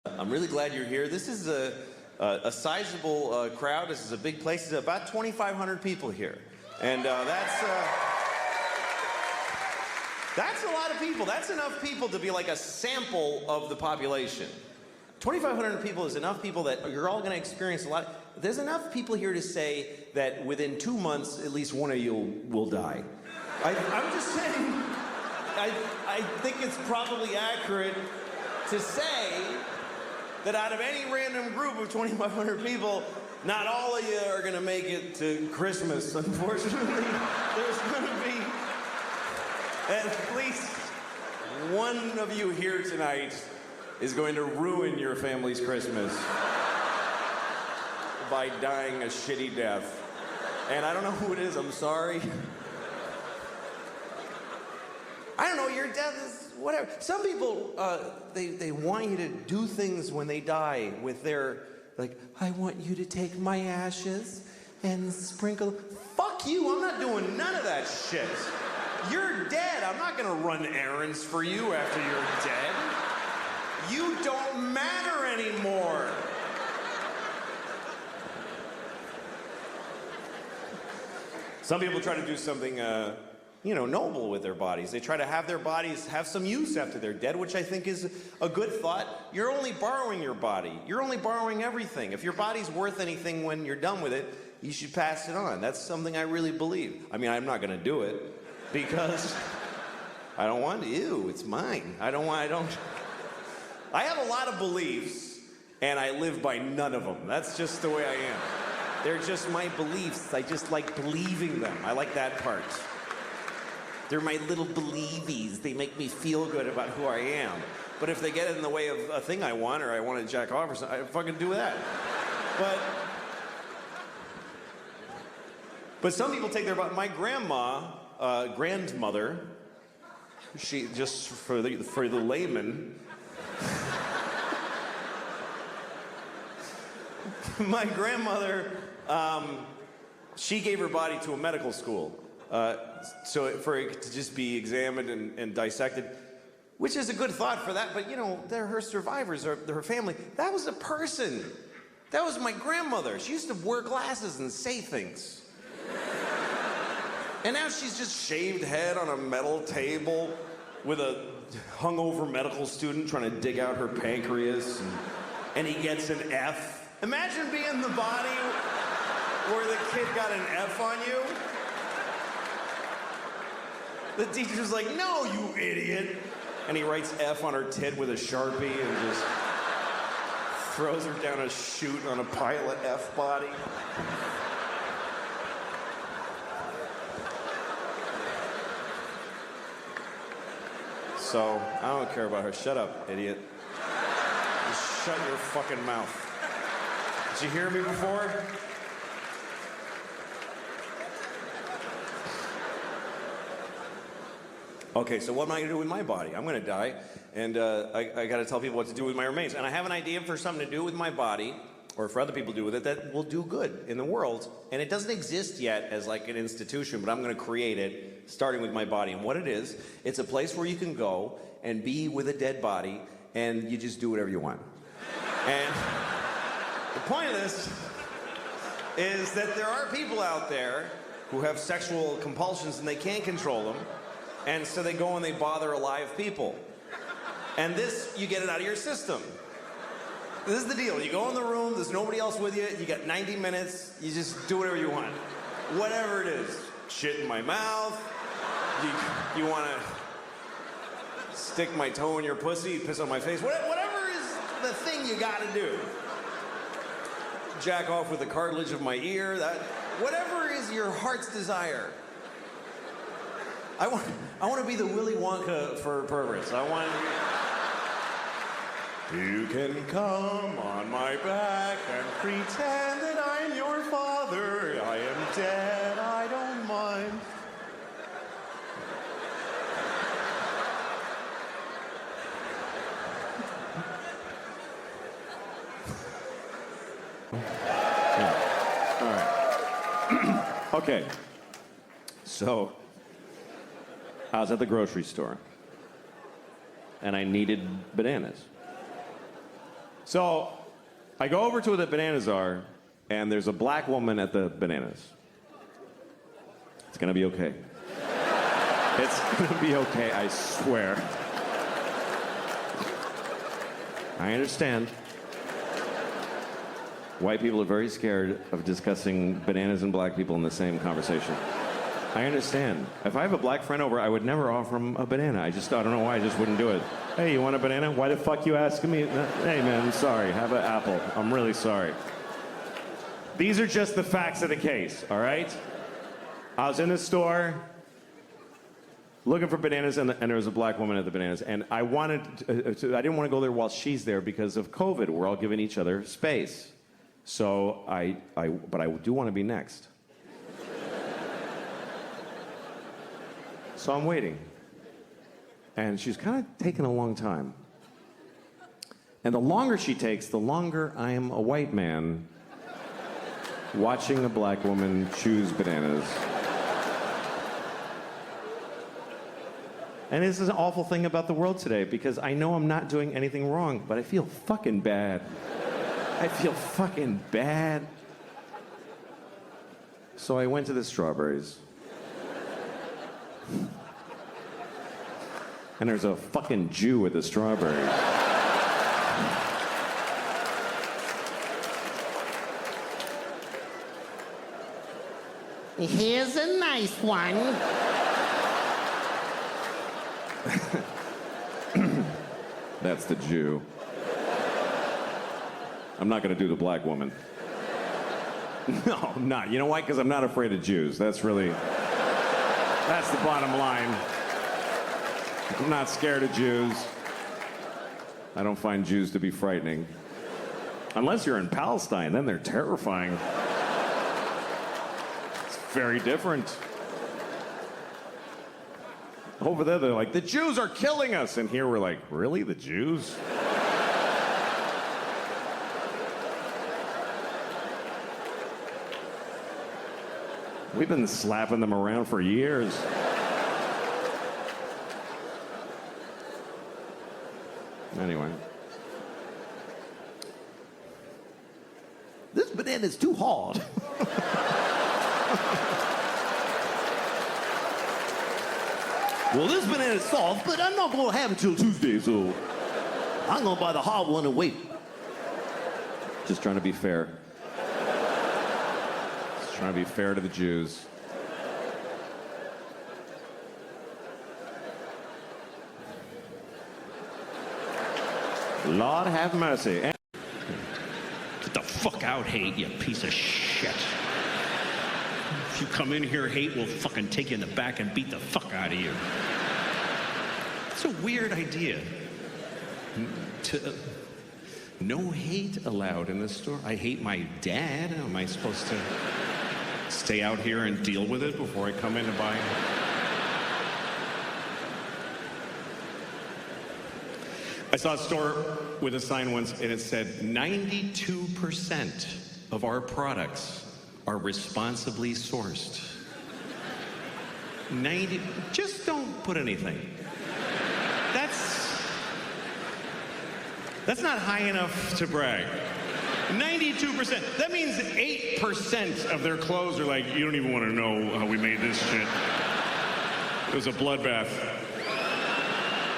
I'm really glad you're here. This is a sizable crowd. This is a big place. There's about 2,500 people here. And that's a lot of people. That's enough people to be like a sample of the population. 2,500 people is enough people that you're all going to experience a lot. There's enough people here to say that within 2 months, at least one of you will die. I'm just saying, I think it's probably accurate to say that out of any random group of 2,500 people, not all of you are going to make it to Christmas. Unfortunately, there's going to be at least one of you here tonight is going to ruin your family's Christmas by dying a shitty death. And I don't know who it is, I'm sorry. I don't know, your death is whatever. Some people, they want you to do things when they die with their, like, I want you to take my ashes and sprinkle. Fuck you, I'm not doing none of that shit. You're dead, I'm not gonna run errands for you after you're dead. You don't matter anymore. Some people try to do something, noble with their bodies. They try to have their bodies have some use after they're dead, which I think is a good thought. You're only borrowing your body. You're only borrowing everything. If your body's worth anything when you're done with it, you should pass it on. That's something I really believe. I mean, I'm not gonna do it because I don't want to. Ew, it's mine. I have a lot of beliefs, and I live by none of them. That's just the way I am. They're just my beliefs. I just like believing them. I like that part. They're my little believies. They make me feel good about who I am. But if they get in the way of a thing I want, or I want to jack off or something, I fucking do that. But some people take their body. My grandmother, she, just for the layman, my grandmother, she gave her body to a medical school, for it to just be examined and dissected, which is a good thought for that. But they're her survivors, or her family. That was a person. That was my grandmother. She used to wear glasses and say things. And now she's just shaved head on a metal table with a hungover medical student trying to dig out her pancreas, and he gets an F. Imagine being the body where the kid got an F on you. The teacher's like, no, you idiot. And he writes F on her tit with a Sharpie and just throws her down a chute on a pile of F body. So, I don't care about her. Shut up, idiot. Just shut your fucking mouth. Did you hear me before? Okay, so what am I gonna do with my body? I'm gonna die, and I gotta tell people what to do with my remains. And I have an idea for something to do with my body, or for other people to do with it, that will do good in the world. And it doesn't exist yet as like an institution, but I'm gonna create it, starting with my body. And what it is, it's a place where you can go and be with a dead body, and you just do whatever you want. And the point of this is that there are people out there who have sexual compulsions and they can't control them, and so they go and they bother alive people. And this, you get it out of your system. This is the deal. You go in the room, there's nobody else with you, you got 90 minutes, you just do whatever you want. Whatever it is. Shit in my mouth, you want to stick my toe in your pussy, piss on my face, whatever is the thing you got to do. Jack off with the cartilage of my ear, whatever is your heart's desire. I want to be the Willy Wonka for perverts. You can come on my back and pretend that I'm your father. I am dead, I don't mind. All right. Okay. So, I was at the grocery store, and I needed bananas. So I go over to where the bananas are, and there's a black woman at the bananas. It's gonna be okay. It's gonna be okay, I swear. I understand. White people are very scared of discussing bananas and black people in the same conversation. I understand. If I have a black friend over, I would never offer him a banana. I don't know why, I just wouldn't do it. Hey, you want a banana? Why the fuck you asking me? Hey man, I'm sorry, have an apple. I'm really sorry. These are just the facts of the case, all right? I was in the store looking for bananas, and there was a black woman at the bananas, and I didn't want to go there while she's there because of COVID. We're all giving each other space. So but I do want to be next. So I'm waiting. And she's kind of taking a long time. And the longer she takes, the longer I am a white man watching a black woman choose bananas. And this is an awful thing about the world today, because I know I'm not doing anything wrong, but I feel fucking bad. I feel fucking bad. So I went to the strawberries. And there's a fucking Jew with the strawberries. Here's a nice one. That's the Jew. I'm not going to do the black woman. No, I'm not. You know why? Because I'm not afraid of Jews. That's the bottom line. I'm not scared of Jews. I don't find Jews to be frightening. Unless you're in Palestine, then they're terrifying. It's very different. Over there, they're like, the Jews are killing us. And here we're like, really? The Jews? We've been slapping them around for years. Anyway. This banana's too hard. Well, this banana's soft, but I'm not gonna have it till Tuesday, so I'm gonna buy the hard one and wait. Just trying to be fair. Just trying to be fair to the Jews. Lord have mercy. Get the fuck out, hate, you piece of shit. If you come in here, hate, we'll fucking take you in the back and beat the fuck out of you. It's a weird idea. No hate allowed in the store. I hate my dad. Am I supposed to stay out here and deal with it before I come in to buy? I saw a store with a sign once, and it said 92% of our products are responsibly sourced. 90, just don't put anything. That's not high enough to brag. 92%. That means 8% of their clothes are like, you don't even want to know how we made this shit. It was a bloodbath.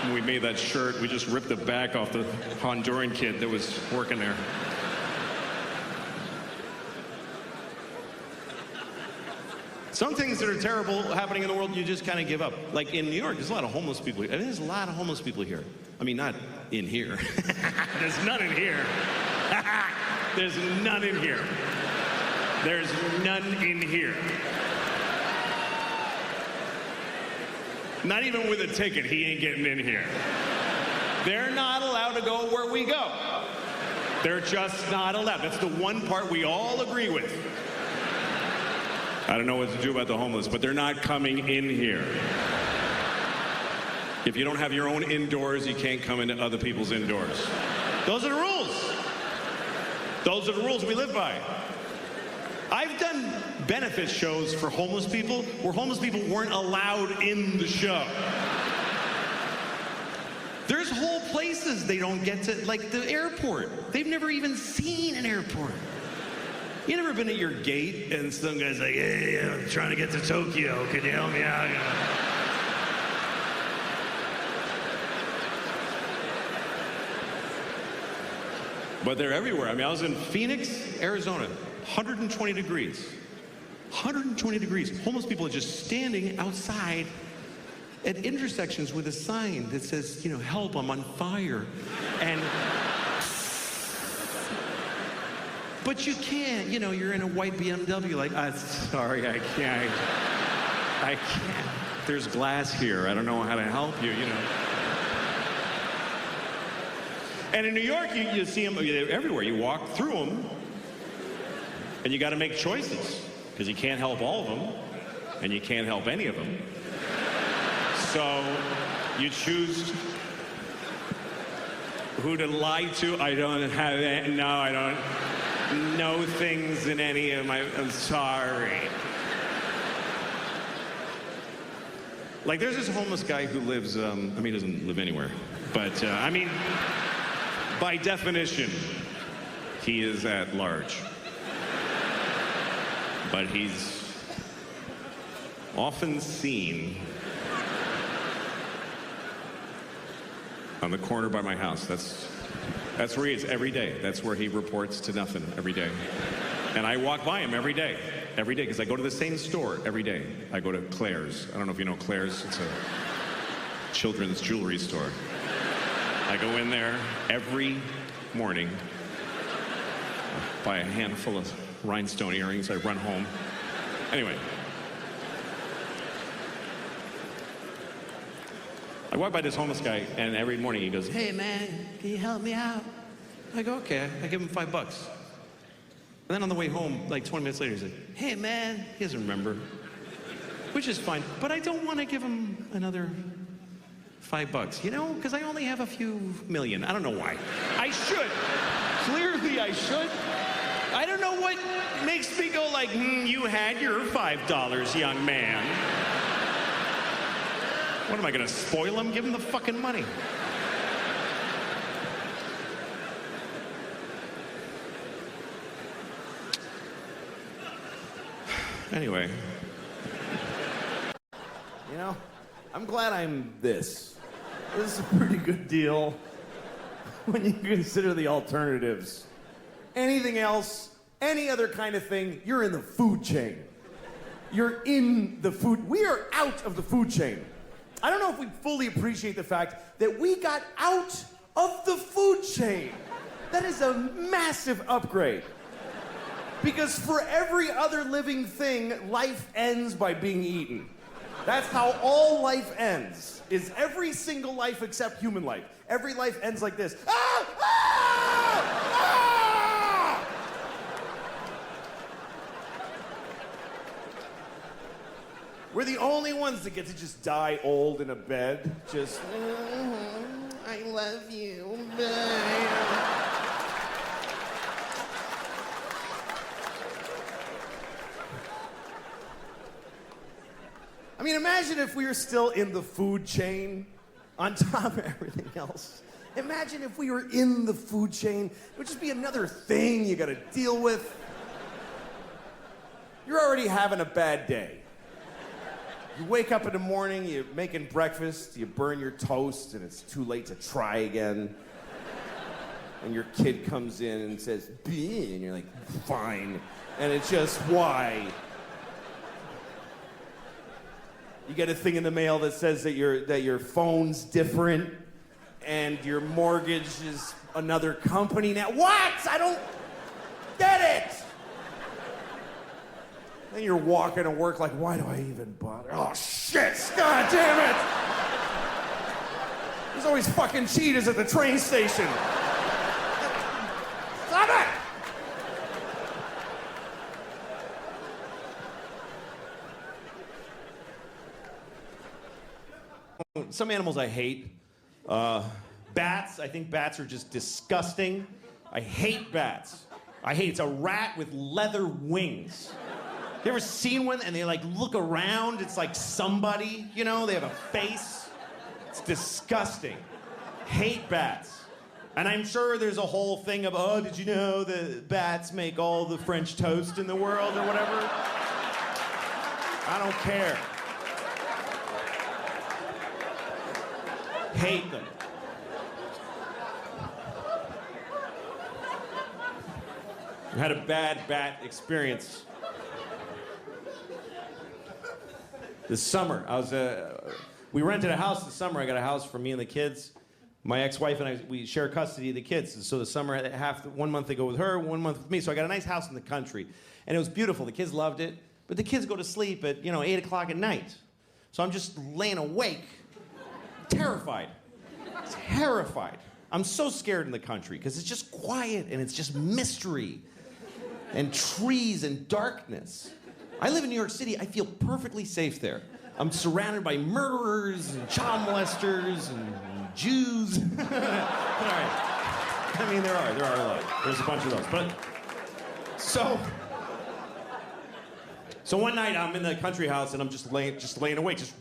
When we made that shirt, we just ripped the back off the Honduran kid that was working there. Some things that are terrible happening in the world, you just kind of give up. Like in New York, there's a lot of homeless people. I mean, there's a lot of homeless people here. I mean, not in here. There's none in here. There's none in here. There's none in here. Not even with a ticket, he ain't getting in here. They're not allowed to go where we go. They're just not allowed. That's the one part we all agree with. I don't know what to do about the homeless, but they're not coming in here. If you don't have your own indoors, you can't come into other people's indoors. Those are the rules. Those are the rules we live by. I've done benefit shows for homeless people where homeless people weren't allowed in the show. There There's whole places they don't get to, like the airport. They've never even seen an airport. You never been at your gate and some guy's like, hey, I'm trying to get to Tokyo. Can you help me out? But they're everywhere. I mean, I was in Phoenix, Arizona, 120 degrees. 120 degrees. Homeless people are just standing outside at intersections with a sign that says, you know, help, I'm on fire. And, but you can't, you know, you're in a white BMW, like, sorry, I can't. I can't. There's glass here. I don't know how to help you, you know. And in New York, you see them everywhere. You walk through them, and you got to make choices, because you can't help all of them, and you can't help any of them. So you choose who to lie to. I don't have that. No, I don't know things in any of my. I'm sorry. Like, there's this homeless guy who lives. I mean, he doesn't live anywhere, but I mean. By definition, he is at large. But he's often seen on the corner by my house. That's where he is every day. That's where he reports to nothing every day. And I walk by him every day, because I go to the same store every day. I go to Claire's. I don't know if you know Claire's. It's a children's jewelry store. I go in there every morning, buy a handful of rhinestone earrings, I run home. Anyway. I walk by this homeless guy, and every morning he goes, hey man, can you help me out? I go, okay. I give him $5. And then on the way home, like 20 minutes later, he's like, hey man, he doesn't remember. Which is fine, but I don't want to give him another $5, you know, because I only have a few million. I don't know why. I should. Clearly I should. I don't know what makes me go like, you had your $5, young man. What am I gonna spoil him? Give him the fucking money. Anyway. You know, I'm glad I'm this. This is a pretty good deal when you consider the alternatives. Anything else, any other kind of thing, you're in the food chain. You're in the food. We are out of the food chain. I don't know if we fully appreciate the fact that we got out of the food chain. That is a massive upgrade. Because for every other living thing, life ends by being eaten. That's how all life ends, is every single life except human life. Every life ends like this. Ah! Ah! Ah! We're the only ones that get to just die old in a bed. Just, I love you. Bye. I mean, imagine if we were still in the food chain on top of everything else. Imagine if we were in the food chain. It would just be another thing you gotta deal with. You're already having a bad day. You wake up in the morning, you're making breakfast, you burn your toast, and it's too late to try again. And your kid comes in and says, "Bleh," and you're like, fine. And it's just, why? You get a thing in the mail that says that your phone's different and your mortgage is another company now. What? I don't get it. Then you're walking to work like, why do I even bother? Oh, shit. God damn it. There's always fucking cheetahs at the train station. Stop it. Some animals I hate. Bats. I think bats are just disgusting. I hate bats. It's a rat with leather wings. You ever seen one and they like look around? It's like somebody, you know, they have a face. It's disgusting. Hate bats. And I'm sure there's a whole thing of, oh, did you know that bats make all the French toast in the world or whatever? I don't care. Hate them. I had a bad bat experience. This summer, we rented a house this summer. I got a house for me and the kids. My ex-wife and I, we share custody of the kids. And so the summer, 1 month they go with her, 1 month with me. So I got a nice house in the country. And it was beautiful. The kids loved it. But the kids go to sleep at, 8 o'clock at night. So I'm just laying awake, terrified. Terrified. I'm so scared in the country because it's just quiet and it's just mystery and trees and darkness. I live in New York City. I feel perfectly safe there. I'm surrounded by murderers and child molesters and Jews. All right. I mean, there are a lot. There's a bunch of those. But so one night I'm in the country house and I'm just laying awake, just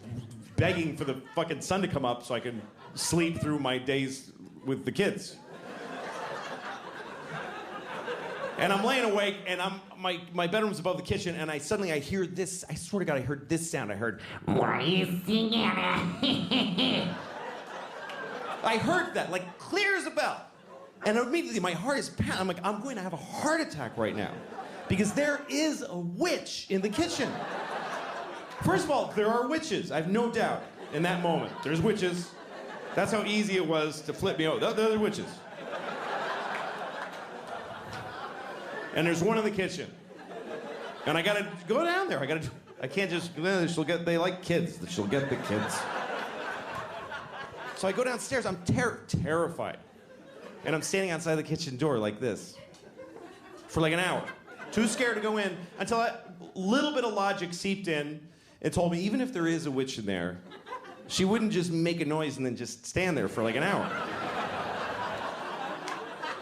begging for the fucking sun to come up so I can sleep through my days with the kids. And I'm laying awake, and my bedroom's above the kitchen, and I hear this. I swear to God, I heard this sound. I heard, "What are you singing?" I heard that, like clear as a bell. And immediately my heart is pounding. I'm like, I'm going to have a heart attack right now. Because there is a witch in the kitchen. First of all, there are witches. I have no doubt in that moment. There's witches. That's how easy it was to flip me over. There are witches. And there's one in the kitchen. And I gotta go down there. I can't just, they like kids. She'll get the kids. So I go downstairs. I'm terrified. And I'm standing outside the kitchen door like this for like an hour. Too scared to go in until a little bit of logic seeped in and told me even if there is a witch in there, she wouldn't just make a noise and then just stand there for like an hour.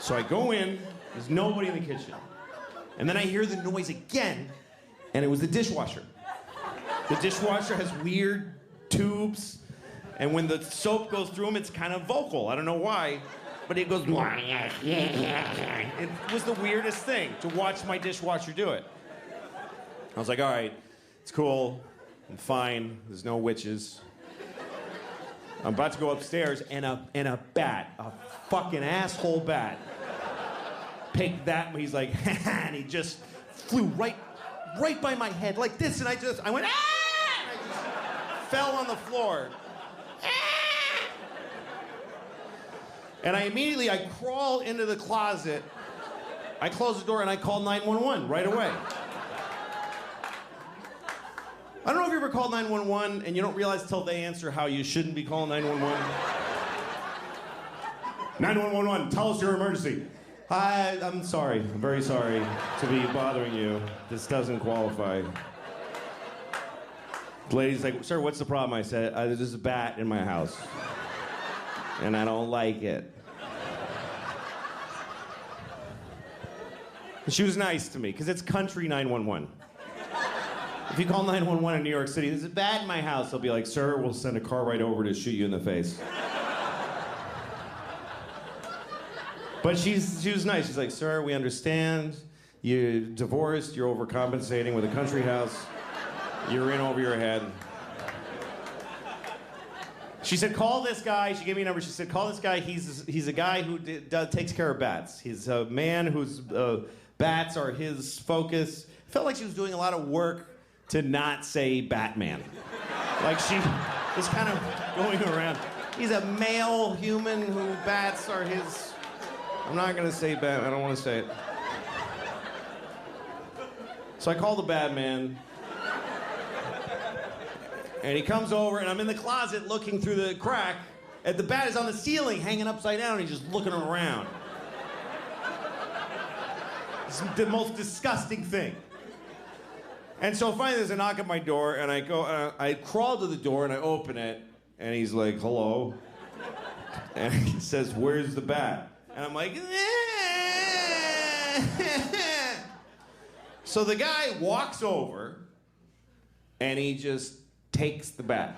So I go in, there's nobody in the kitchen. And then I hear the noise again, and it was the dishwasher. The dishwasher has weird tubes, and when the soap goes through them, it's kind of vocal. I don't know why, but it goes. It was the weirdest thing to watch my dishwasher do it. I was like, all right, it's cool, I'm fine, there's no witches. I'm about to go upstairs, and a bat, a fucking asshole bat, picked that, and he's like, and he just flew right by my head like this, and I went, ah! And I just fell on the floor. Ah! And I crawl into the closet, I close the door, and I call 911 right away. I don't know if you ever called 911 and you don't realize till they answer how you shouldn't be calling 911. 911, tell us your emergency. Hi, I'm sorry. I'm very sorry to be bothering you. This doesn't qualify. The lady's like, sir, what's the problem? I said, there's a bat in my house. And I don't like it. And she was nice to me, because it's country 911. If you call 911 in New York City, there's a bat in my house, they'll be like, sir, we'll send a car right over to shoot you in the face. But she was nice. She's like, sir, we understand. You're divorced, you're overcompensating with a country house. You're in over your head. She said, call this guy. She gave me a number. She said, call this guy. He's a guy who takes care of bats. He's a man whose bats are his focus. Felt like she was doing a lot of work to not say Batman. Like she was kind of going around. He's a male human who bats are his... I'm not gonna say Batman, I don't wanna say it. So I call the Batman. And he comes over, and I'm in the closet looking through the crack, and the bat is on the ceiling, hanging upside down, and he's just looking around. It's the most disgusting thing. And so finally there's a knock at my door, and I crawl to the door, and I open it, and he's like, hello. And he says, where's the bat? And I'm like, So the guy walks over, and he just takes the bat.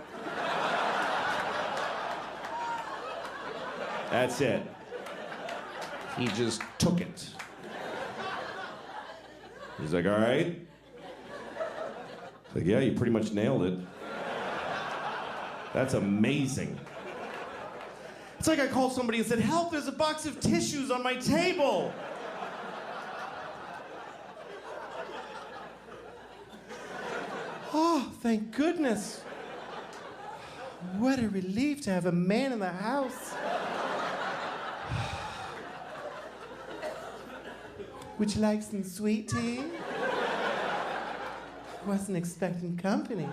That's it. He just took it. He's like, all right. Like, yeah, you pretty much nailed it. That's amazing. It's like I called somebody and said, help, there's a box of tissues on my table. Oh, thank goodness. What a relief to have a man in the house. Would you like some sweet tea? Wasn't expecting company.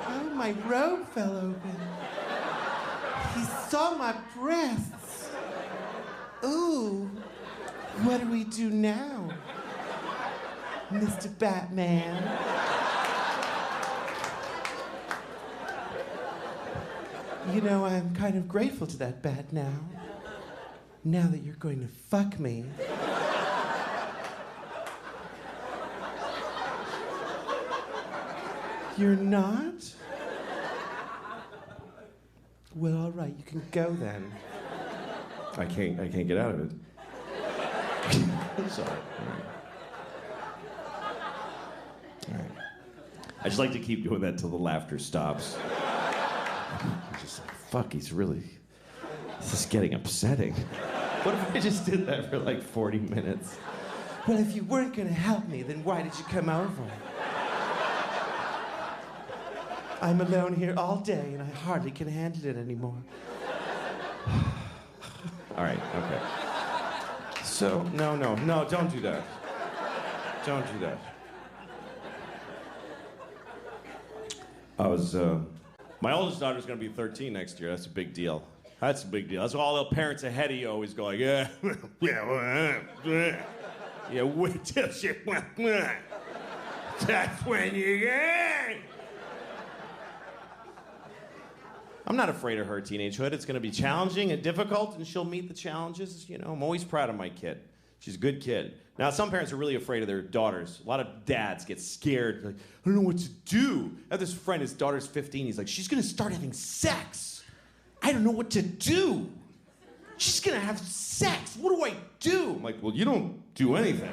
Oh, my robe fell open. He saw my breasts. Ooh, what do we do now, Mr. Batman? You know, I'm kind of grateful to that bat now. Now that you're going to fuck me. You're not? Well, all right, you can go then. I can't get out of it. Sorry. All right. I just like to keep doing that till the laughter stops. I'm just like, fuck, this is getting upsetting. What if I just did that for like 40 minutes? Well, if you weren't gonna help me, then why did you come over? I'm alone here all day and I hardly can handle it anymore. All right, okay. So, no, don't do that. Don't do that. My oldest daughter's gonna be 13 next year. That's a big deal. That's a big deal. That's why all the parents ahead of you always go like, yeah, wait till she, that's when you get. I'm not afraid of her teenagehood. It's gonna be challenging and difficult, and she'll meet the challenges. You know, I'm always proud of my kid. She's a good kid. Now, some parents are really afraid of their daughters. A lot of dads get scared. Like, I don't know what to do. I have this friend, his daughter's 15. He's like, she's gonna start having sex. I don't know what to do. She's gonna have sex. What do I do? I'm like, well, you don't do anything.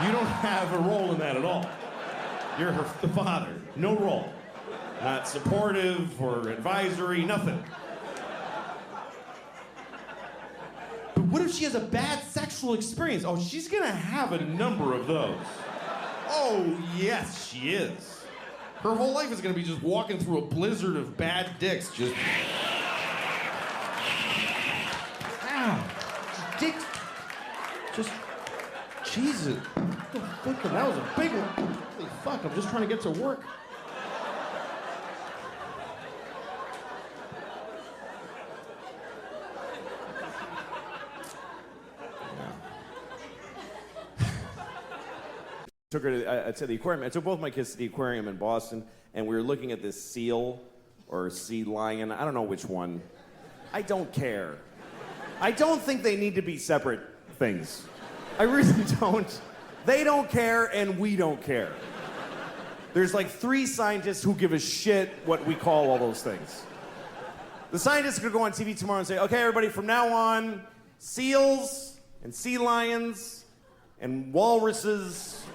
You don't have a role in that at all. You're the father. No role. Not supportive or advisory, nothing. But what if she has a bad sexual experience? Oh, she's gonna have a number of those. Oh, yes, she is. Her whole life is gonna be just walking through a blizzard of bad dicks, just... Ow. Dicks. Just... Jesus. That was a big one. Holy fuck, I'm just trying to get to work. Took her to the aquarium. I took both my kids to the aquarium in Boston, and we were looking at this seal or sea lion. I don't know which one. I don't care. I don't think they need to be separate things. I really don't. They don't care, and we don't care. There's like 3 scientists who give a shit what we call all those things. The scientists are gonna go on TV tomorrow and say, okay, everybody, from now on, seals and sea lions and walruses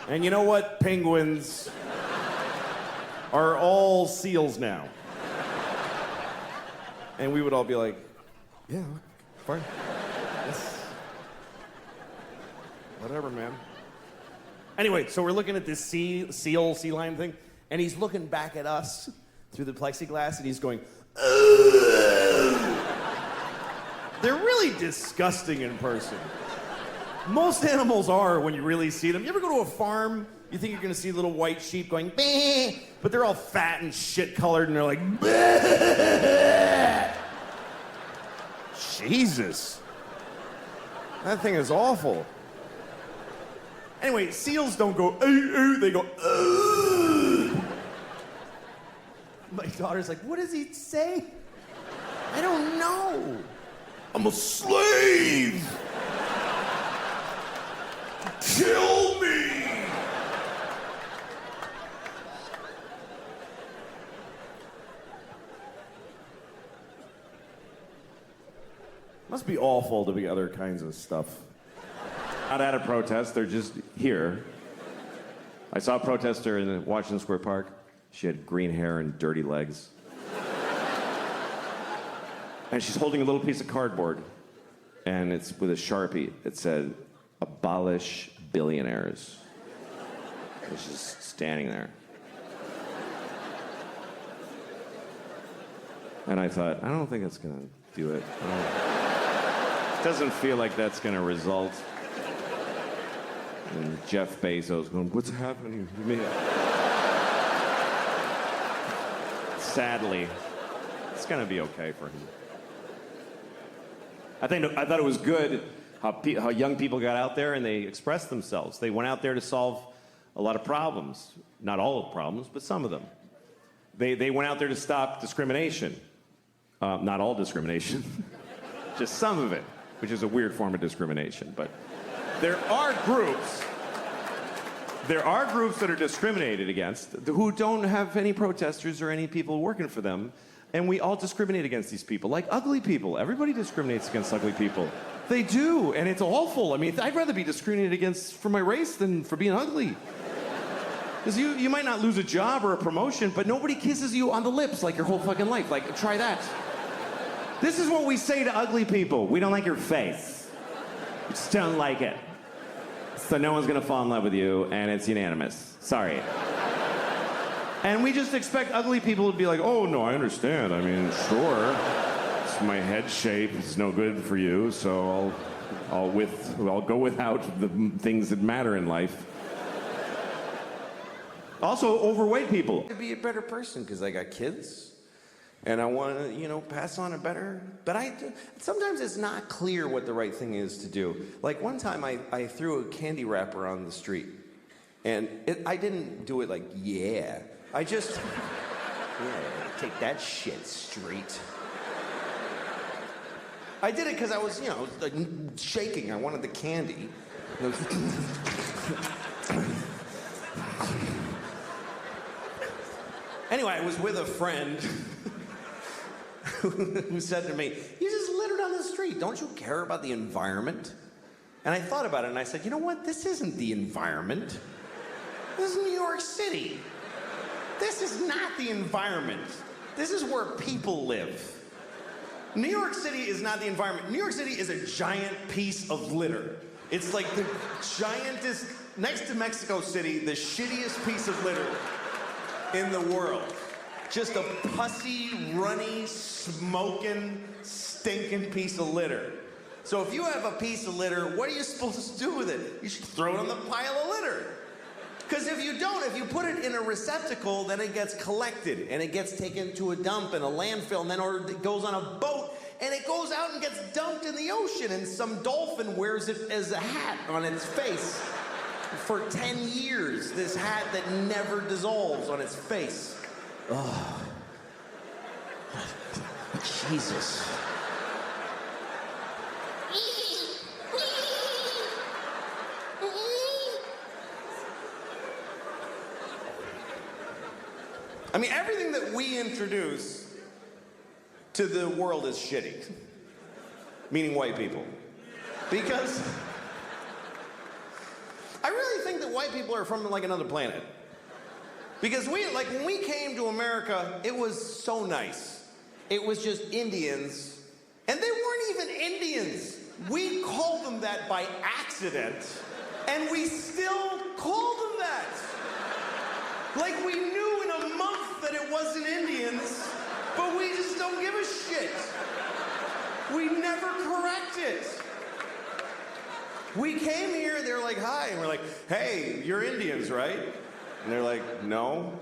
and you know what? Penguins are all seals now. And we would all be like, yeah, fine. Yes. Whatever, man. Anyway, so we're looking at this sea lion thing, and he's looking back at us through the plexiglass, and he's going, ugh. They're really disgusting in person. Most animals are when you really see them. You ever go to a farm, you think you're gonna see little white sheep going, bah, but they're all fat and shit colored and they're like, bah. Jesus. That thing is awful. Anyway, seals don't go, they go, ugh. My daughter's like, what does he say? I don't know. I'm a slave. Kill me! must be awful to be other kinds of stuff. Not at a protest, they're just here. I saw a protester in the Washington Square Park. She had green hair and dirty legs. And she's holding a little piece of cardboard. And it's with a Sharpie. It said, "Abolish billionaires." And she's just standing there. And I thought, I don't think it's gonna do it. It doesn't feel like that's gonna result in Jeff Bezos going, "What's happening to me?" Sadly, it's gonna be okay for him. I thought it was good how young people got out there and they expressed themselves. They went out there to solve a lot of problems. Not all of the problems, but some of them. They went out there to stop discrimination. Not all discrimination, just some of it, which is a weird form of discrimination. But there are groups that are discriminated against who don't have any protesters or any people working for them. And we all discriminate against these people, like ugly people. Everybody discriminates against ugly people. They do, and it's awful. I mean, I'd rather be discriminated against for my race than for being ugly. Because you might not lose a job or a promotion, but nobody kisses you on the lips like your whole fucking life. Like, try that. This is what we say to ugly people. We don't like your face. We just don't like it. So no one's gonna fall in love with you, and it's unanimous. Sorry. And we just expect ugly people to be like, "Oh, no, I understand. I mean, sure. My head shape is no good for you, so I'll go without the things that matter in life." Also, overweight people. To be a better person because I got kids. And I want to, pass on a better. But sometimes it's not clear what the right thing is to do. Like one time I threw a candy wrapper on the street. And I didn't do it like, yeah. I just, yeah, take that shit straight. I did it because I was, like shaking. I wanted the candy. Anyway, I was with a friend who said to me, "You just littered on the street. Don't you care about the environment?" And I thought about it and I said, you know what? This isn't the environment. This is New York City. This is not the environment. This is where people live. New York City is not the environment. New York City is a giant piece of litter. It's like the giantest, next to Mexico City, the shittiest piece of litter in the world. Just a pussy, runny, smoking, stinking piece of litter. So if you have a piece of litter, what are you supposed to do with it? You should throw it on the pile of litter. Because if you don't, if you put it in a receptacle, then it gets collected and it gets taken to a dump in a landfill, and then or it goes on a boat and it goes out and gets dumped in the ocean, and some dolphin wears it as a hat on its face for 10 years. This hat that never dissolves on its face. Oh, Jesus. I mean, everything that we introduce to the world is shitty. Meaning white people. Because I really think that white people are from like another planet. Because when we came to America, it was so nice. It was just Indians, and they weren't even Indians. We called them that by accident, and we still call them that. Like we knew in a month that it wasn't Indians, but we just don't give a shit. We never correct it. We came here, they're like, "Hi," and we're like, "Hey, you're Indians, right?" And they're like, "No."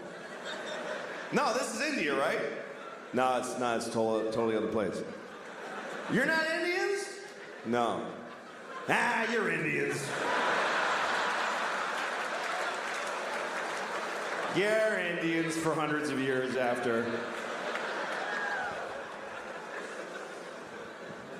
"No, this is India, right?" "No, it's not. It's totally other place." "You're not Indians?" "No." "Ah, you're Indians." "You're Indians for hundreds of years after."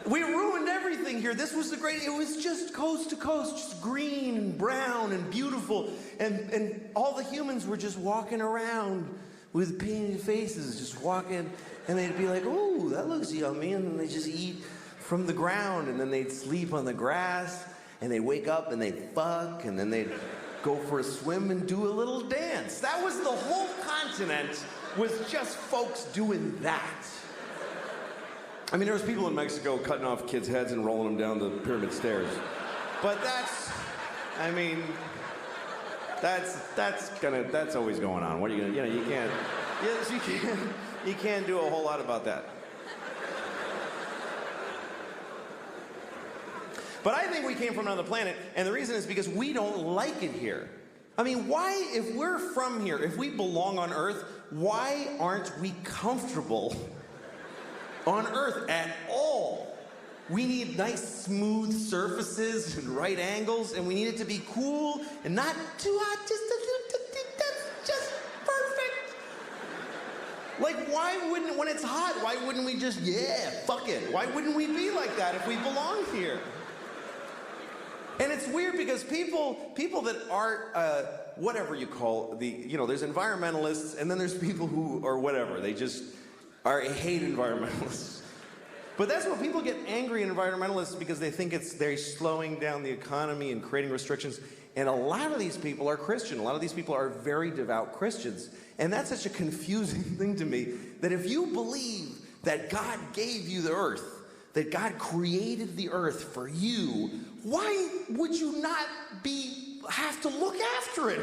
We ruined everything here. This was it was just coast to coast, just green and brown and beautiful. And all the humans were just walking around with painted faces, just walking. And they'd be like, "Oh, that looks yummy." And then they just eat from the ground, and then they'd sleep on the grass, and they'd wake up and they'd fuck, and then they'd go for a swim and do a little dance. That was the whole continent, was just folks doing that. I mean, there was people in Mexico cutting off kids' heads and rolling them down the pyramid stairs. But that's, I mean, that's always going on. What are you gonna, you can't, yes, you can't do a whole lot about that. But I think we came from another planet, and the reason is because we don't like it here. I mean, why, if we're from here, if we belong on Earth, why aren't we comfortable on Earth at all? We need nice, smooth surfaces and right angles, and we need it to be cool and not too hot, that's just perfect. Like, why wouldn't, when it's hot, why wouldn't we just, yeah, fuck it? Why wouldn't we be like that if we belong here? And it's weird because people that aren't, whatever you call there's environmentalists, and then there's people who are whatever, they just hate environmentalists. But that's what people get angry at environmentalists, because they think they're slowing down the economy and creating restrictions. And a lot of these people are Christian. A lot of these people are very devout Christians. And that's such a confusing thing to me, that if you believe that God gave you the earth, that God created the earth for you, why would you not have to look after it?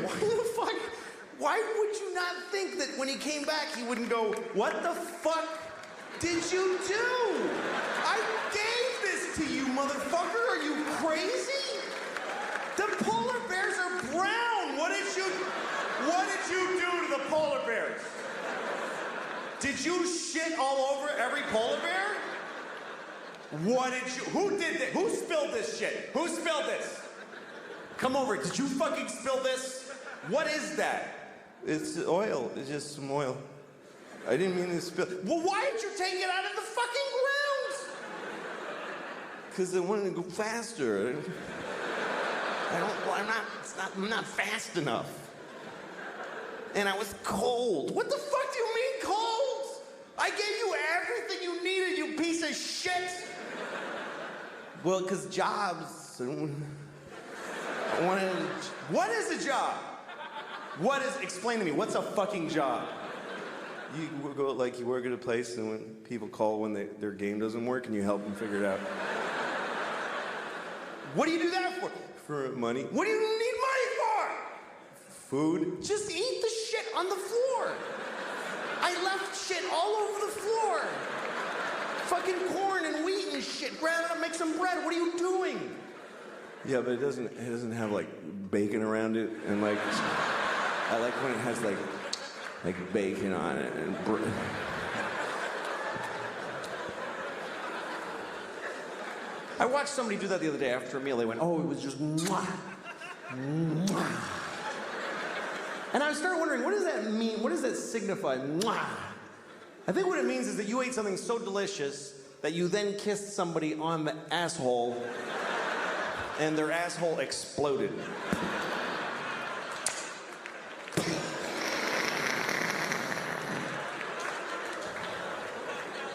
Why would you not think that when he came back, he wouldn't go, what the fuck did you do? I gave this to you, motherfucker. Are you crazy? The polar bears are brown. What did you do to the polar bears? Did you shit all over every polar bear? Who did this? Who spilled this shit? Who spilled this? Come over, did you fucking spill this? What is that? It's oil, it's just some oil. I didn't mean to spill. Well, why did you take it out of the fucking ground? Because I wanted to go faster. I'm not fast enough. And I was cold. What the fuck do you mean cold? I gave you everything you needed, you piece of shit. Well, because jobs. What is a job? Explain to me, what's a fucking job? You work at a place, and when people call when their game doesn't work, and you help them figure it out. What do you do that for? For money. What do you need money for? Food. Just eat the shit on the floor. I left shit all over the floor. Fucking corn and wheat and shit. Grab it up, make some bread. What are you doing? Yeah, but it doesn't have like bacon around it, and like I like when it has like bacon on it and bread. I watched somebody do that the other day after a meal. They went, oh, it was just mwah, mwah. And I started wondering, what does that mean? What does that signify? Mwah. I think what it means is that you ate something so delicious that you then kissed somebody on the asshole and their asshole exploded.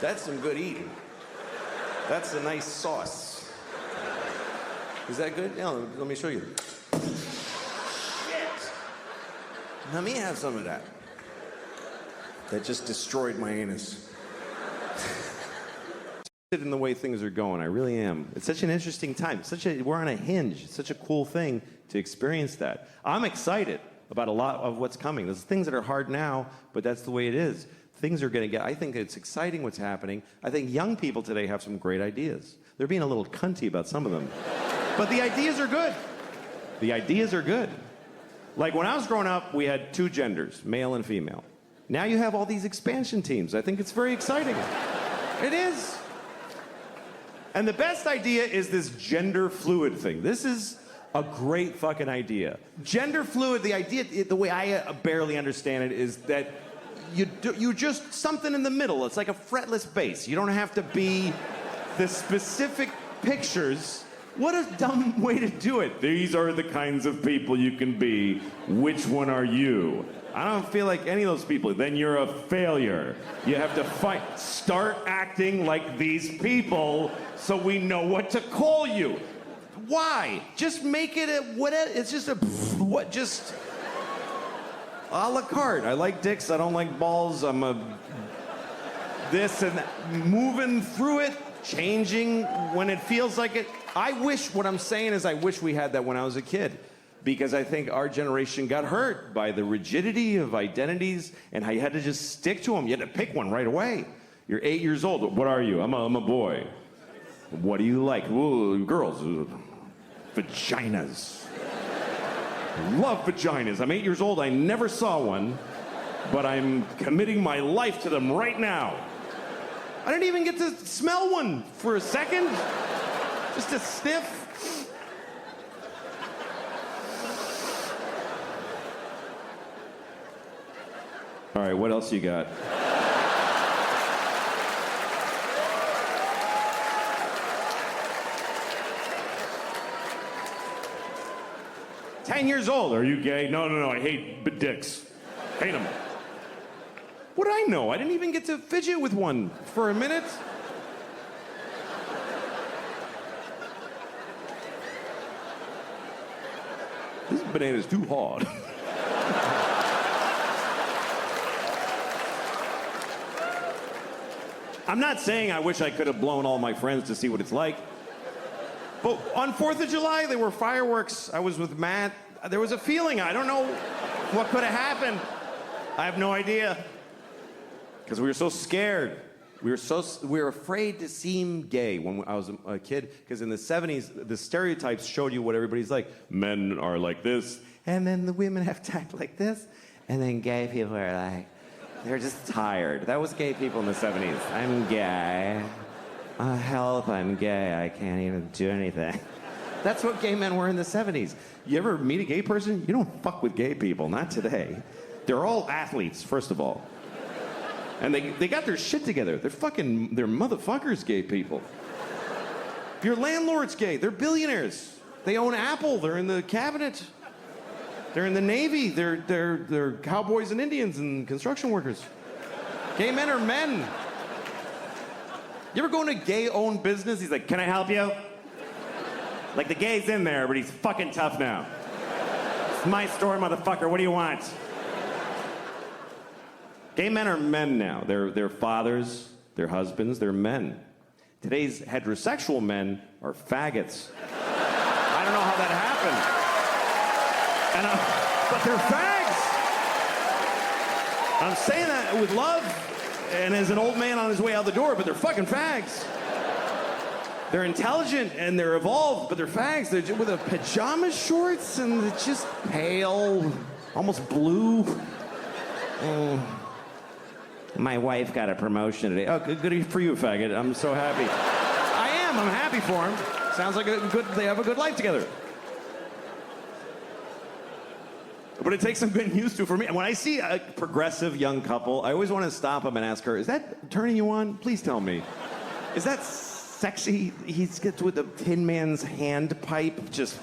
That's some good eating. That's a nice sauce. Is that good? Yeah, let me show you. Shit! Let me have some of that. That just destroyed my anus. In the way things are going, I really am. It's such an interesting time. We're on a hinge. It's such a cool thing to experience that. I'm excited about a lot of what's coming. There's things that are hard now, but that's the way it is. Things are going to get, I think it's exciting what's happening. I think young people today have some great ideas. They're being a little cunty about some of them. But the ideas are good. The ideas are good. Like when I was growing up, we had two genders, male and female. Now you have all these expansion teams. I think it's very exciting. It is. And the best idea is this gender fluid thing. This is a great fucking idea. Gender fluid, the idea, the way I barely understand it is that you just something in the middle. It's like a fretless bass. You don't have to be the specific pictures What a dumb way to do it. These are the kinds of people you can be. Which one are you? I don't feel like any of those people. Then you're a failure. You have to fight. Start acting like these people so we know what to call you. Why? Just make it a what? It's just a what? Just a la carte. I like dicks. I don't like balls. I'm a this and that. Moving through it, changing when it feels like it. I wish. What I'm saying is, I wish we had that when I was a kid. Because I think our generation got hurt by the rigidity of identities and how you had to just stick to them. You had to pick one right away. You're 8 years old. What are you? I'm a boy. What do you like? Ooh, girls. Vaginas. Love vaginas. I'm 8 years old. I never saw one, but I'm committing my life to them right now. I didn't even get to smell one for a second. Just a sniff. All right, what else you got? "10 years old. Are you gay?" No, I hate dicks. Hate them. What do I know? I didn't even get to fidget with one for a minute. This banana's too hard. I'm not saying I wish I could have blown all my friends to see what it's like. But on 4th of July, there were fireworks. I was with Matt. There was a feeling. I don't know what could have happened. I have no idea. Because we were so scared. We were afraid to seem gay when I was a kid. Because in the 70s, the stereotypes showed you what everybody's like. Men are like this. And then the women have to act like this. And then gay people are like... They're just tired. That was gay people in the 70s. I'm gay. Help, I'm gay. I can't even do anything. That's what gay men were in the 70s. You ever meet a gay person? You don't fuck with gay people. Not today. They're all athletes, first of all. And they got their shit together. They're motherfuckers, gay people. Your landlord's gay. They're billionaires. They own Apple. They're in the cabinet. They're in the Navy. They're cowboys and Indians and construction workers. Gay men are men. You ever go into a gay-owned business? He's like, "Can I help you?" Like, the gay's in there, but he's fucking tough now. "It's my store, motherfucker. What do you want?" Gay men are men now. They're fathers, they're husbands, they're men. Today's heterosexual men are faggots. I don't know how that happened. But they're fags. I'm saying that with love and as an old man on his way out the door, but they're fucking fags. They're intelligent and they're evolved, but they're fags. They're just with a pajama shorts and it's just pale, almost blue. My wife got a promotion today. Oh, good for you, faggot. I'm so happy. I am. I'm happy for him. Sounds like they have a good life together. But it takes some getting used to for me. When I see a progressive young couple, I always want to stop them and ask her, "Is that turning you on? Please tell me. Is that sexy?" He gets with the Tin Man's hand pipe, just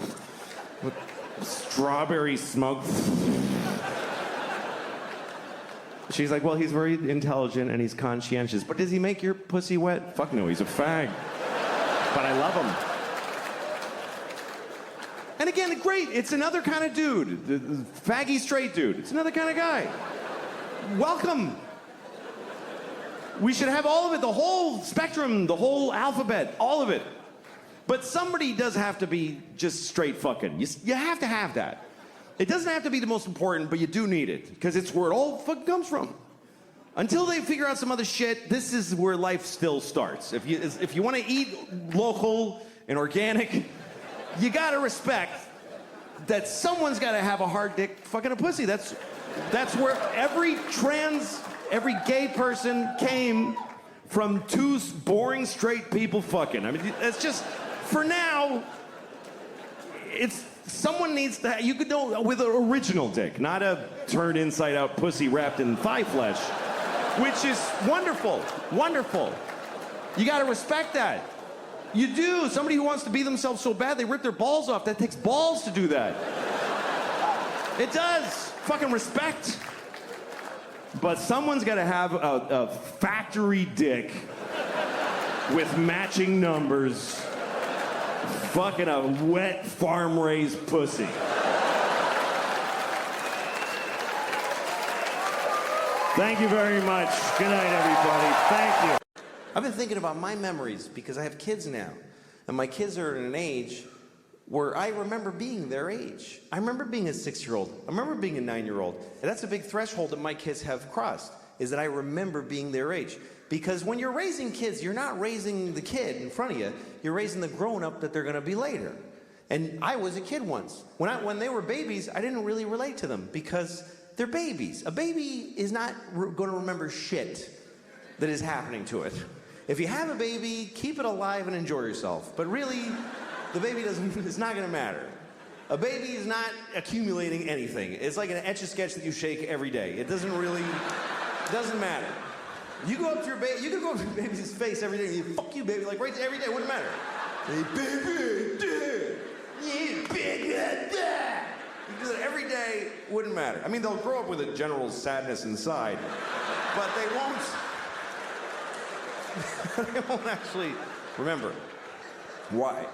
with strawberry smoke. She's like, "Well, he's very intelligent and he's conscientious. But does he make your pussy wet?" Fuck no, he's a fag. But I love him. And again, great, it's another kind of dude. The faggy straight dude. It's another kind of guy. Welcome. We should have all of it, the whole spectrum, the whole alphabet, all of it. But somebody does have to be just straight fucking. You have to have that. It doesn't have to be the most important, but you do need it. Because it's where it all fucking comes from. Until they figure out some other shit, this is where life still starts. If you want to eat local and organic, you gotta respect that someone's gotta have a hard dick fucking a pussy. That's where every gay person came from two boring straight people fucking. I mean, that's just, for now, someone needs to, you could know with an original dick, not a turned inside out pussy wrapped in thigh flesh, which is wonderful, wonderful. You gotta respect that. You do. Somebody who wants to be themselves so bad they rip their balls off. That takes balls to do that. It does. Fucking respect. But someone's got to have a factory dick with matching numbers. Fucking a wet farm-raised pussy. Thank you very much. Good night, everybody. Thank you. I've been thinking about my memories because I have kids now. And my kids are at an age where I remember being their age. I remember being a 6-year-old. I remember being a 9-year-old. And that's a big threshold that my kids have crossed, is that I remember being their age. Because when you're raising kids, you're not raising the kid in front of you. You're raising the grown-up that they're going to be later. And I was a kid once. When they were babies, I didn't really relate to them because they're babies. A baby is not going to remember shit that is happening to it. If you have a baby, keep it alive and enjoy yourself. But really, the baby it's not going to matter. A baby is not accumulating anything. It's like an Etch-a-Sketch that you shake every day. It doesn't matter. You go up to your baby, you can go up to your baby's face every day and you fuck you, baby, like right every day, it wouldn't matter. Hey, baby, dad. You big dad. You do that every day, wouldn't matter. I mean, they'll grow up with a general sadness inside, but they won't actually remember. Why?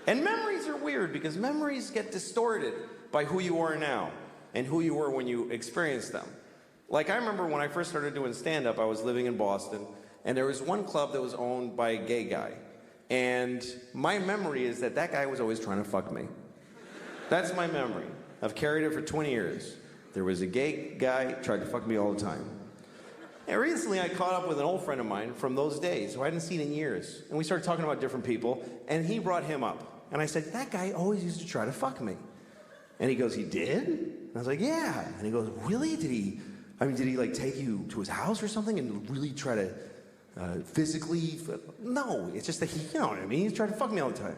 And memories are weird because memories get distorted by who you are now and who you were when you experienced them. Like, I remember when I first started doing stand-up, I was living in Boston, and there was one club that was owned by a gay guy. And my memory is that guy was always trying to fuck me. That's my memory. I've carried it for 20 years. There was a gay guy tried to fuck me all the time. And recently I caught up with an old friend of mine from those days who I hadn't seen in years. And we started talking about different people, and he brought him up. And I said, that guy always used to try to fuck me. And he goes, he did? And I was like, yeah. And he goes, really? Did he like take you to his house or something and really try to physically? No, it's just that he, you know what I mean? He tried to fuck me all the time.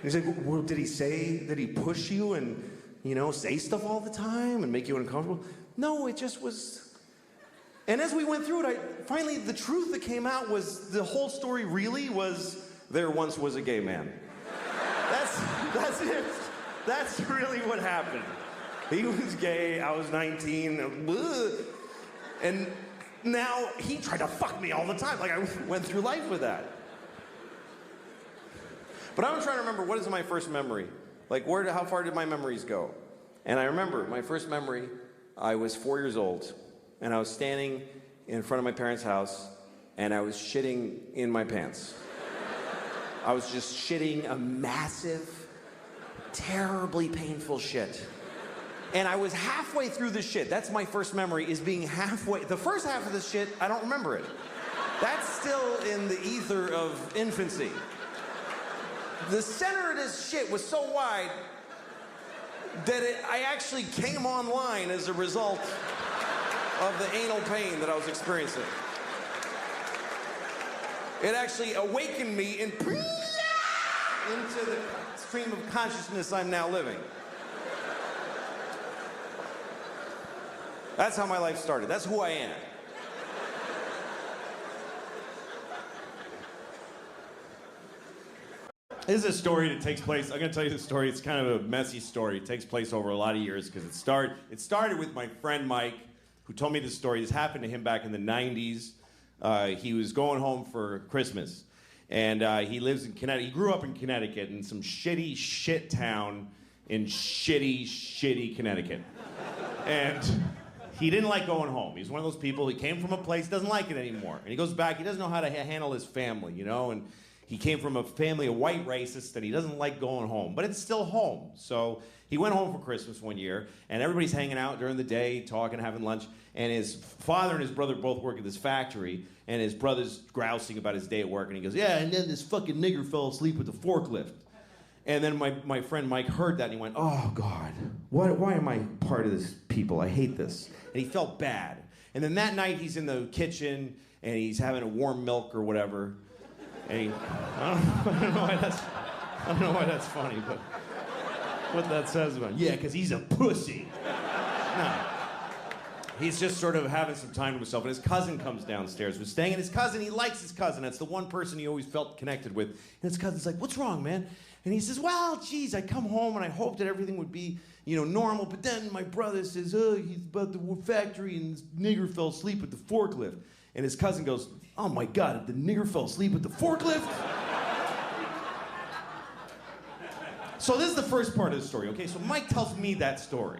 He's like, well, did he push you and, you know, say stuff all the time and make you uncomfortable? No, it just was. And as we went through it, finally the truth that came out was the whole story really was there once was a gay man. That's it. That's really what happened. He was gay, I was 19, and now he tried to fuck me all the time. Like, I went through life with that. But I'm trying to remember, what is my first memory? Like, how far did my memories go? And I remember my first memory, I was 4 years old, and I was standing in front of my parents' house, and I was shitting in my pants. I was just shitting a massive, terribly painful shit. And I was halfway through the shit. That's my first memory, is being halfway. The first half of this shit, I don't remember it. That's still in the ether of infancy. The center of this shit was so wide that I actually came online as a result of the anal pain that I was experiencing. It actually awakened me into the stream of consciousness I'm now living. That's how my life started. That's who I am. This is a story that takes place, I'm going to tell you the story. It's kind of a messy story. It takes place over a lot of years because it started with my friend Mike, who told me this story. This happened to him back in the 90s. He was going home for Christmas, and he lives in Connecticut. He grew up in Connecticut in some shitty shit town in shitty Connecticut. And he didn't like going home. He's one of those people, he came from a place, doesn't like it anymore. And he goes back, he doesn't know how to handle his family, you know? And he came from a family of white racists, and he doesn't like going home. But it's still home. So he went home for Christmas one year, and everybody's hanging out during the day, talking, having lunch. And his father and his brother both work at this factory, and his brother's grousing about his day at work. And he goes, yeah, and then this fucking nigger fell asleep with the forklift. And then my friend Mike heard that, and he went, oh, God, why am I part of this people? I hate this. And he felt bad. And then that night, he's in the kitchen, and he's having a warm milk or whatever. And I don't know why that's funny, but what that says about him. Yeah, because he's a pussy. No. he's just sort of having some time to himself, and his cousin comes downstairs. We're staying, and his cousin, he likes his cousin. That's the one person he always felt connected with. And his cousin's like, what's wrong, man? And he says, well, geez, I come home and I hoped that everything would be, normal, but then my brother says, oh, he's about the factory and this nigger fell asleep at the forklift. And his cousin goes, oh my God, the nigger fell asleep at the forklift? So this is the first part of the story, okay? So Mike tells me that story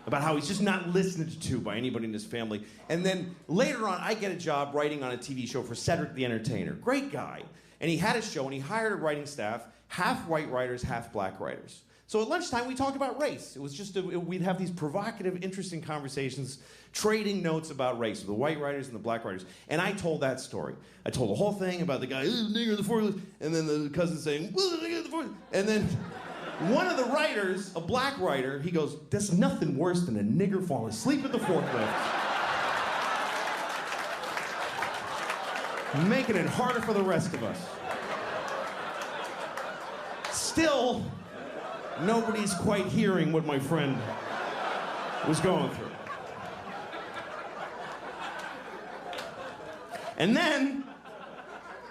about how he's just not listened to by anybody in his family. And then later on, I get a job writing on a TV show for Cedric the Entertainer. Great guy. And he had a show, and he hired a writing staff, half white writers, half black writers. So at lunchtime, we talked about race. It was just, we'd have these provocative, interesting conversations, trading notes about race, with the white writers and the black writers. And I told that story. I told the whole thing about the guy, nigger the forklift, and then the cousin saying, nigger the forklift. And then one of the writers, a black writer, he goes, there's nothing worse than a nigger falling asleep at the forklift. Making it harder for the rest of us. Still, nobody's quite hearing what my friend was going through. And then,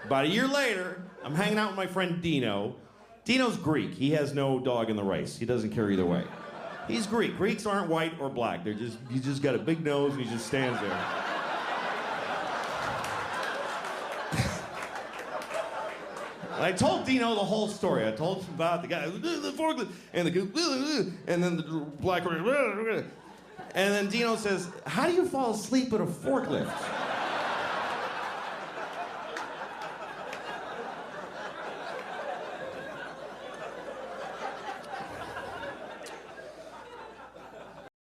about a year later, I'm hanging out with my friend Dino. Dino's Greek. He has no dog in the race. He doesn't care either way. He's Greek. Greeks aren't white or black. He just got a big nose and he just stands there. And I told Dino the whole story. I told him about the guy, the forklift, and and then the black, and then Dino says, how do you fall asleep at a forklift?